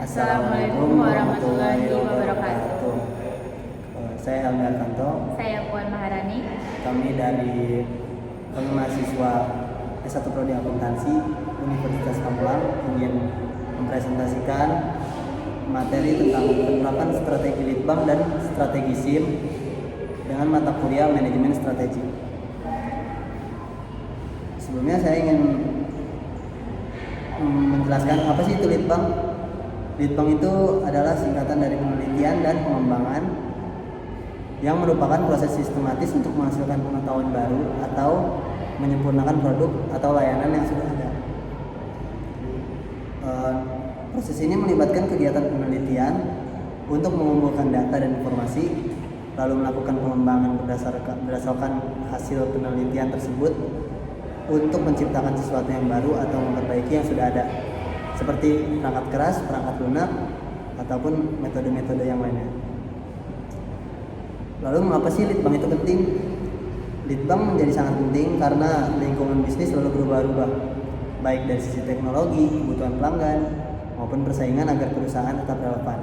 Assalamualaikum warahmatullahi wabarakatuh. Saya Helmi Alkanto. Saya Puan Maharani. Kami mahasiswa S1 Prodi Akuntansi Universitas Pamulang ingin mempresentasikan materi tentang penerapan strategi litbang dan strategi SIM dengan mata kuliah manajemen strategi. Sebelumnya saya ingin menjelaskan apa sih itu litbang. Litbang itu adalah singkatan dari penelitian dan pengembangan yang merupakan proses sistematis untuk menghasilkan pengetahuan baru atau menyempurnakan produk atau layanan yang sudah ada. Proses ini melibatkan kegiatan penelitian untuk mengumpulkan data dan informasi, lalu melakukan pengembangan berdasarkan hasil penelitian tersebut untuk menciptakan sesuatu yang baru atau memperbaiki yang sudah ada, seperti perangkat keras, perangkat lunak, ataupun metode-metode yang lainnya. Lalu mengapa sih litbang itu penting? Litbang menjadi sangat penting karena lingkungan bisnis selalu berubah-ubah, baik dari sisi teknologi, kebutuhan pelanggan, maupun persaingan agar perusahaan tetap relevan.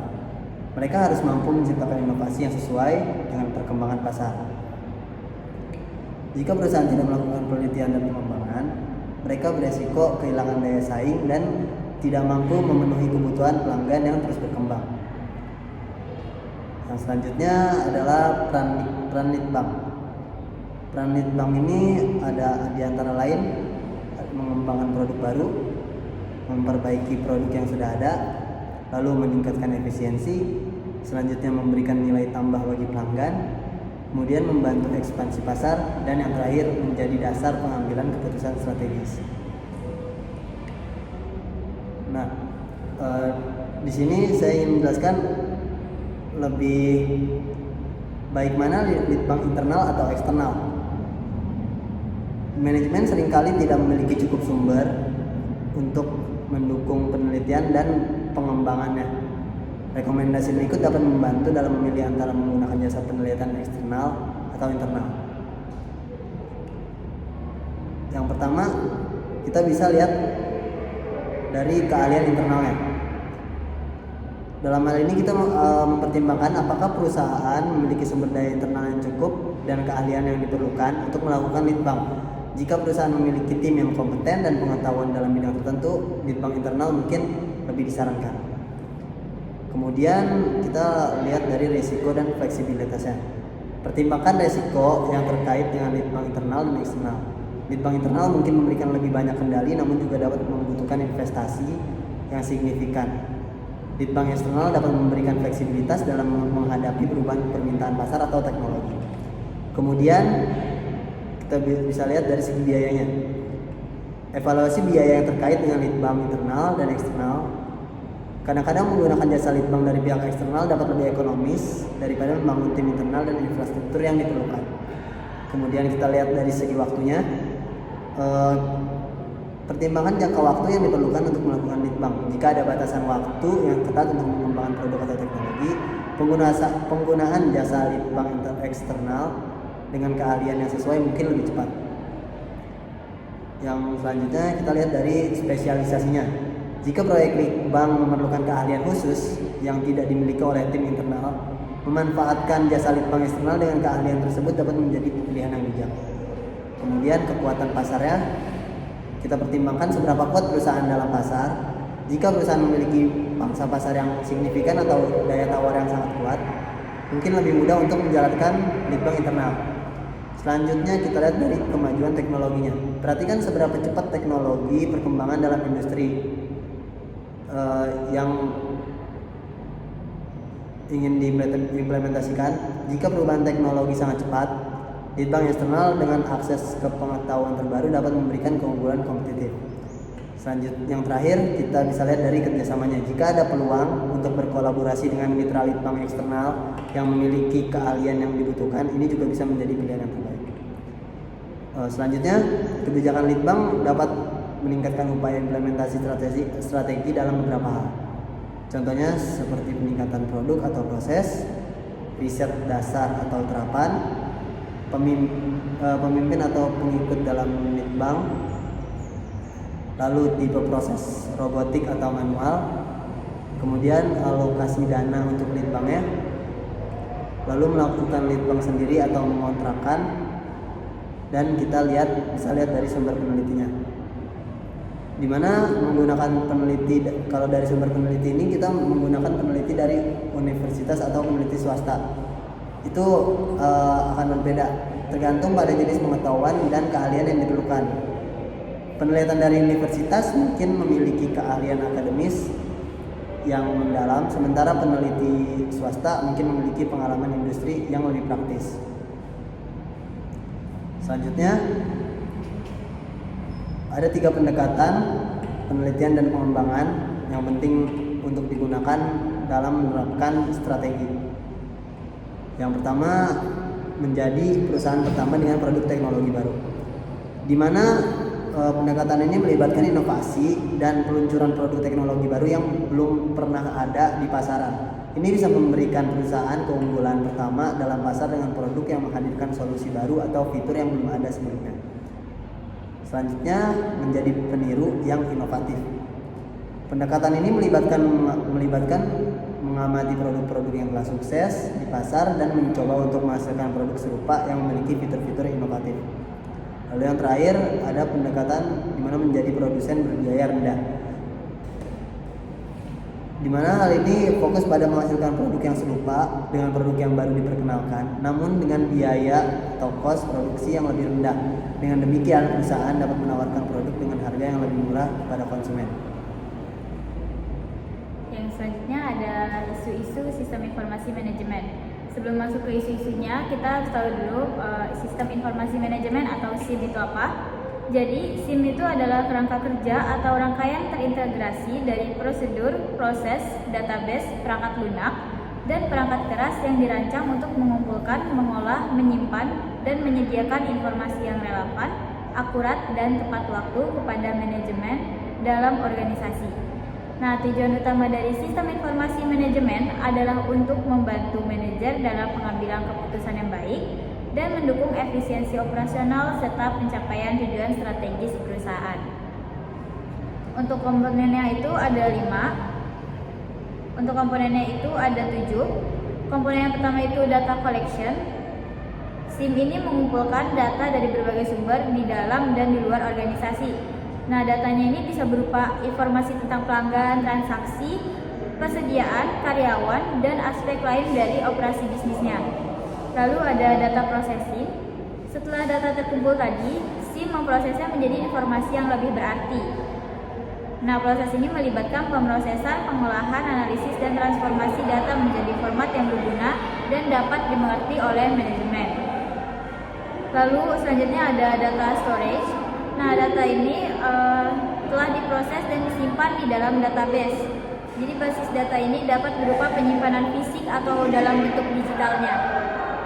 Mereka harus mampu menciptakan inovasi yang sesuai dengan perkembangan pasar. Jika perusahaan tidak melakukan penelitian dan pengembangan, mereka beresiko kehilangan daya saing dan tidak mampu memenuhi kebutuhan pelanggan yang terus berkembang. Yang selanjutnya adalah peran litbang. Peran litbang ini ada di antara lain mengembangkan produk baru, memperbaiki produk yang sudah ada, lalu meningkatkan efisiensi, selanjutnya memberikan nilai tambah bagi pelanggan, kemudian membantu ekspansi pasar, dan yang terakhir menjadi dasar pengambilan keputusan strategis. Nah, di sini saya ingin menjelaskan lebih baik mana litbang internal atau eksternal. Manajemen seringkali tidak memiliki cukup sumber untuk mendukung penelitian dan pengembangannya. Rekomendasi berikut dapat membantu dalam memilih antara menggunakan jasa penelitian eksternal atau internal. Yang pertama, kita bisa lihat dari keahlian internalnya. Dalam hal ini kita mempertimbangkan apakah perusahaan memiliki sumber daya internal yang cukup dan keahlian yang diperlukan untuk melakukan litbang. Jika perusahaan memiliki tim yang kompeten dan pengetahuan dalam bidang tertentu, litbang internal mungkin lebih disarankan. Kemudian kita lihat dari risiko dan fleksibilitasnya. Pertimbangkan risiko yang terkait dengan litbang internal dan eksternal. Litbang internal mungkin memberikan lebih banyak kendali, namun juga dapat membutuhkan investasi yang signifikan. Litbang eksternal dapat memberikan fleksibilitas dalam menghadapi perubahan permintaan pasar atau teknologi. Kemudian kita bisa lihat dari segi biayanya. Evaluasi biaya yang terkait dengan litbang internal dan eksternal. Kadang-kadang menggunakan jasa litbang dari pihak eksternal dapat lebih ekonomis daripada membangun tim internal dan infrastruktur yang diperlukan. Kemudian kita lihat dari segi waktunya. Pertimbangan jangka waktu yang diperlukan untuk melakukan litbang. Jika ada batasan waktu yang ketat untuk mengembangkan produk atau teknologi, penggunaan jasa litbang eksternal dengan keahlian yang sesuai mungkin lebih cepat. Yang selanjutnya kita lihat dari spesialisasinya. Jika proyek litbang memerlukan keahlian khusus yang tidak dimiliki oleh tim internal, memanfaatkan jasa litbang eksternal dengan keahlian tersebut dapat menjadi pilihan yang bijak. Kemudian kekuatan pasarnya, kita pertimbangkan seberapa kuat perusahaan dalam pasar. Jika perusahaan memiliki pangsa pasar yang signifikan atau daya tawar yang sangat kuat, mungkin lebih mudah untuk menjalankan litbang internal. Selanjutnya kita lihat dari kemajuan teknologinya. Perhatikan seberapa cepat teknologi perkembangan dalam industri yang ingin diimplementasikan. Jika perubahan teknologi sangat cepat, litbang eksternal dengan akses ke pengetahuan terbaru dapat memberikan keunggulan kompetitif. Selanjutnya, yang terakhir kita bisa lihat dari kerjasamanya. Jika ada peluang untuk berkolaborasi dengan mitra litbang eksternal yang memiliki keahlian yang dibutuhkan, ini juga bisa menjadi pilihan yang terbaik. Selanjutnya, kebijakan litbang dapat meningkatkan upaya implementasi strategi dalam beberapa hal. Contohnya seperti peningkatan produk atau proses, riset dasar atau terapan, pemimpin atau pengikut dalam litbang, lalu tipe proses robotik atau manual, kemudian alokasi dana untuk lead banknya, lalu melakukan lead bank sendiri atau mengontrakkan, dan kita bisa lihat dari sumber penelitinya. Dimana menggunakan peneliti, kalau dari sumber peneliti ini kita menggunakan peneliti dari universitas atau peneliti swasta. Itu akan berbeda tergantung pada jenis pengetahuan dan keahlian yang diperlukan. Penelitian dari universitas mungkin memiliki keahlian akademis yang mendalam, sementara peneliti swasta mungkin memiliki pengalaman industri yang lebih praktis. Selanjutnya ada 3 pendekatan penelitian dan pengembangan yang penting untuk digunakan dalam menerapkan strategi. Yang pertama, menjadi perusahaan pertama dengan produk teknologi baru, di mana pendekatan ini melibatkan inovasi dan peluncuran produk teknologi baru yang belum pernah ada di pasaran. Ini bisa memberikan perusahaan keunggulan pertama dalam pasar dengan produk yang menghadirkan solusi baru atau fitur yang belum ada sebelumnya. Selanjutnya, menjadi peniru yang inovatif. Pendekatan ini melibatkan mengamati produk-produk yang telah sukses di pasar dan mencoba untuk menghasilkan produk serupa yang memiliki fitur-fitur inovatif. Lalu yang terakhir, ada pendekatan di mana menjadi produsen berbiaya rendah, di mana hal ini fokus pada menghasilkan produk yang serupa dengan produk yang baru diperkenalkan, namun dengan biaya atau kos produksi yang lebih rendah. Dengan demikian, perusahaan dapat menawarkan produk dengan harga yang lebih murah kepada konsumen. Yang selanjutnya ada isu-isu sistem informasi manajemen. Sebelum masuk ke isu-isunya, kita harus tahu dulu sistem informasi manajemen atau SIM itu apa. Jadi, SIM itu adalah kerangka kerja atau rangkaian terintegrasi dari prosedur, proses, database, perangkat lunak, dan perangkat keras yang dirancang untuk mengumpulkan, mengolah, menyimpan, dan menyediakan informasi yang relevan, akurat, dan tepat waktu kepada manajemen dalam organisasi. Nah, tujuan utama dari sistem informasi manajemen adalah untuk membantu manajer dalam pengambilan keputusan yang baik dan mendukung efisiensi operasional serta pencapaian tujuan strategis perusahaan. Untuk komponennya itu ada 5. Untuk komponennya itu ada 7. Komponen yang pertama itu data collection. SIM ini mengumpulkan data dari berbagai sumber di dalam dan di luar organisasi. Nah, datanya ini bisa berupa informasi tentang pelanggan, transaksi, persediaan, karyawan, dan aspek lain dari operasi bisnisnya. Lalu ada data processing. Setelah data terkumpul tadi, SIM memprosesnya menjadi informasi yang lebih berarti. Nah, proses ini melibatkan pemrosesan, pengolahan, analisis, dan transformasi data menjadi format yang berguna dan dapat dimengerti oleh manajemen. Lalu selanjutnya ada data storage. Nah, data ini telah diproses dan disimpan di dalam database. Jadi basis data ini dapat berupa penyimpanan fisik atau dalam bentuk digitalnya.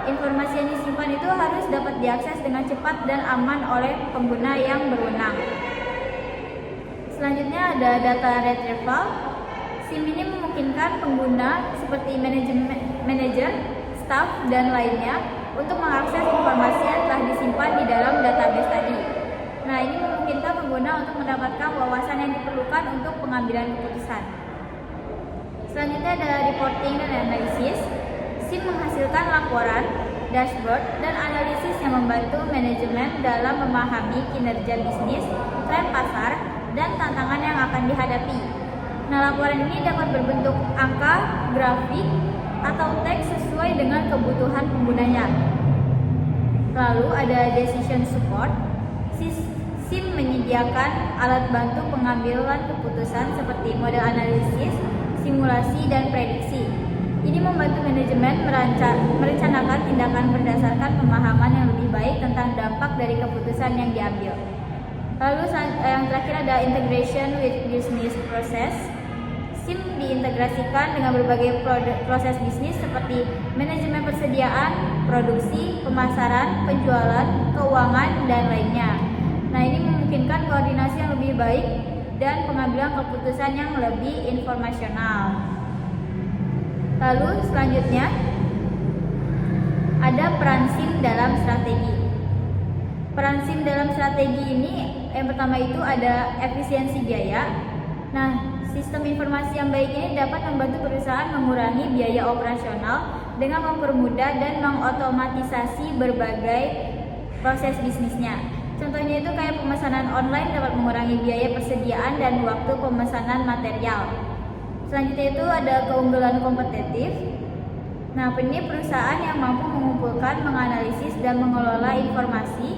Informasi yang disimpan itu harus dapat diakses dengan cepat dan aman oleh pengguna yang berwenang. Selanjutnya ada data retrieval. SIM ini memungkinkan pengguna seperti manajer, staf, dan lainnya untuk mengakses informasi yang telah disimpan di dalam database tadi. Nah, ini memungkinkan pengguna untuk mendapatkan wawasan yang diperlukan untuk pengambilan keputusan. Selanjutnya ada reporting dan analisis. SIM menghasilkan laporan, dashboard, dan analisis yang membantu manajemen dalam memahami kinerja bisnis, tren pasar, dan tantangan yang akan dihadapi. Nah, laporan ini dapat berbentuk angka, grafik, atau teks sesuai dengan kebutuhan penggunanya. Lalu ada decision support. SIM menyediakan alat bantu pengambilan keputusan seperti model analisis, simulasi, dan prediksi. Ini membantu manajemen merencanakan tindakan berdasarkan pemahaman yang lebih baik tentang dampak dari keputusan yang diambil. Lalu yang terakhir ada integration with business process. SIM diintegrasikan dengan berbagai proses bisnis seperti manajemen persediaan, produksi, pemasaran, penjualan, keuangan, dan lainnya. Nah, ini memungkinkan koordinasi yang lebih baik dan pengambilan keputusan yang lebih informasional. Lalu selanjutnya ada peran SIM dalam strategi. Peran SIM dalam strategi ini yang pertama itu ada efisiensi biaya. Nah, sistem informasi yang baik ini dapat membantu perusahaan mengurangi biaya operasional dengan mempermudah dan mengotomatisasi berbagai proses bisnisnya. Contohnya itu kayak pemesanan online dapat mengurangi biaya persediaan dan waktu pemesanan material. Selanjutnya itu ada keunggulan kompetitif. Nah, ini perusahaan yang mampu mengumpulkan, menganalisis, dan mengelola informasi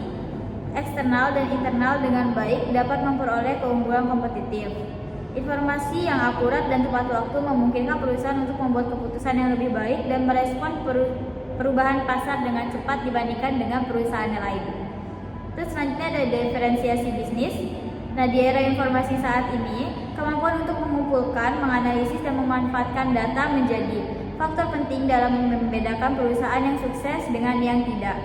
eksternal dan internal dengan baik dapat memperoleh keunggulan kompetitif. Informasi yang akurat dan tepat waktu memungkinkan perusahaan untuk membuat keputusan yang lebih baik dan merespon perubahan pasar dengan cepat dibandingkan dengan perusahaan yang lain. Terus selanjutnya ada diferensiasi bisnis. Nah, di era informasi saat ini, kemampuan untuk mengumpulkan, menganalisis, dan memanfaatkan data menjadi faktor penting dalam membedakan perusahaan yang sukses dengan yang tidak.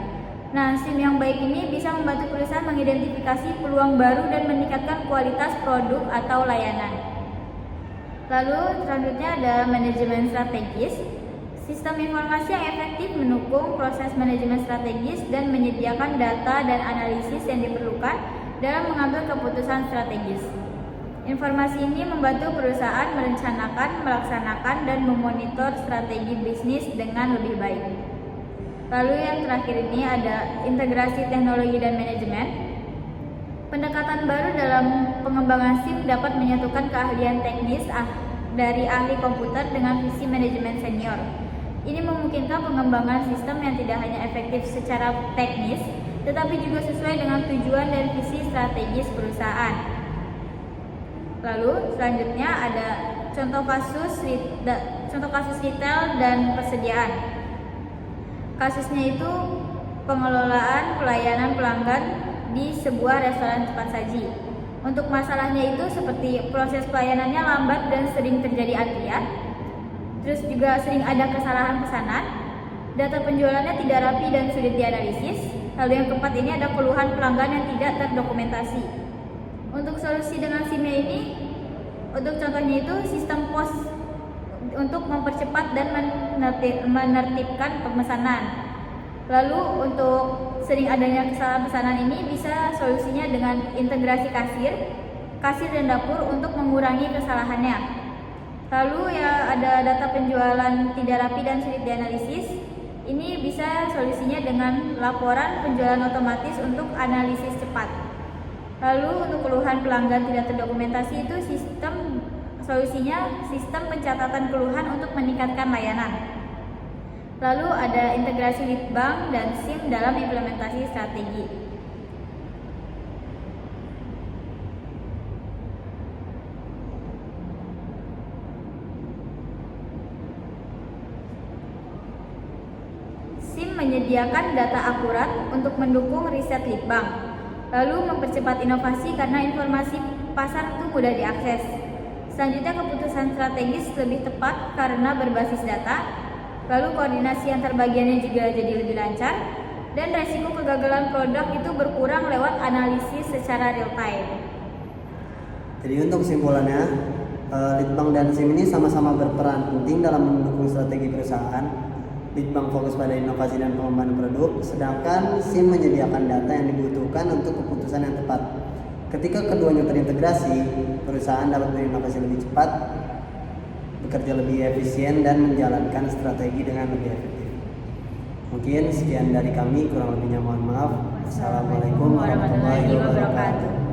Nah, SIM yang baik ini bisa membantu perusahaan mengidentifikasi peluang baru dan meningkatkan kualitas produk atau layanan. Lalu selanjutnya ada manajemen strategis. Sistem informasi yang efektif mendukung proses manajemen strategis dan menyediakan data dan analisis yang diperlukan dalam mengambil keputusan strategis. Informasi ini membantu perusahaan merencanakan, melaksanakan, dan memonitor strategi bisnis dengan lebih baik. Lalu yang terakhir ini ada integrasi teknologi dan manajemen. Pendekatan baru dalam pengembangan SIM dapat menyatukan keahlian teknis dari ahli komputer dengan visi manajemen senior. Ini memungkinkan pengembangan sistem yang tidak hanya efektif secara teknis, tetapi juga sesuai dengan tujuan dan visi strategis perusahaan. Lalu selanjutnya ada contoh kasus retail dan persediaan. Kasusnya itu pengelolaan pelayanan pelanggan di sebuah restoran cepat saji. Untuk masalahnya itu seperti proses pelayanannya lambat dan sering terjadi antrian. Terus juga sering ada kesalahan pesanan. Data penjualannya tidak rapi dan sulit dianalisis. Lalu yang keempat ini ada keluhan pelanggan yang tidak terdokumentasi. Untuk solusi dengan SIM ini, untuk contohnya itu sistem pos untuk mempercepat dan menertibkan pemesanan. Lalu untuk sering adanya kesalahan pesanan ini bisa solusinya dengan integrasi kasir dan dapur untuk mengurangi kesalahannya. Lalu ya ada data penjualan tidak rapi dan sulit dianalisis. Ini bisa solusinya dengan laporan penjualan otomatis untuk analisis cepat. Lalu untuk keluhan pelanggan tidak terdokumentasi itu solusinya sistem pencatatan keluhan untuk meningkatkan layanan. Lalu ada integrasi lead bank dan SIM dalam implementasi strategi. SIM menyediakan data akurat untuk mendukung riset lead bank, lalu mempercepat inovasi karena informasi pasar itu mudah diakses. Selanjutnya keputusan strategis lebih tepat karena berbasis data, lalu koordinasi antar bagiannya juga jadi lebih lancar, dan resiko kegagalan produk itu berkurang lewat analisis secara real time. Jadi untuk kesimpulannya, lead bank dan SIM ini sama-sama berperan penting dalam mendukung strategi perusahaan. Lead bank fokus pada inovasi dan pengembangan produk, sedangkan SIM menyediakan data yang dibutuhkan untuk keputusan yang tepat. Ketika keduanya terintegrasi, perusahaan dapat berinovasi lebih cepat, bekerja lebih efisien, dan menjalankan strategi dengan lebih efektif. Mungkin sekian dari kami, kurang lebihnya mohon maaf. Assalamualaikum warahmatullahi wabarakatuh.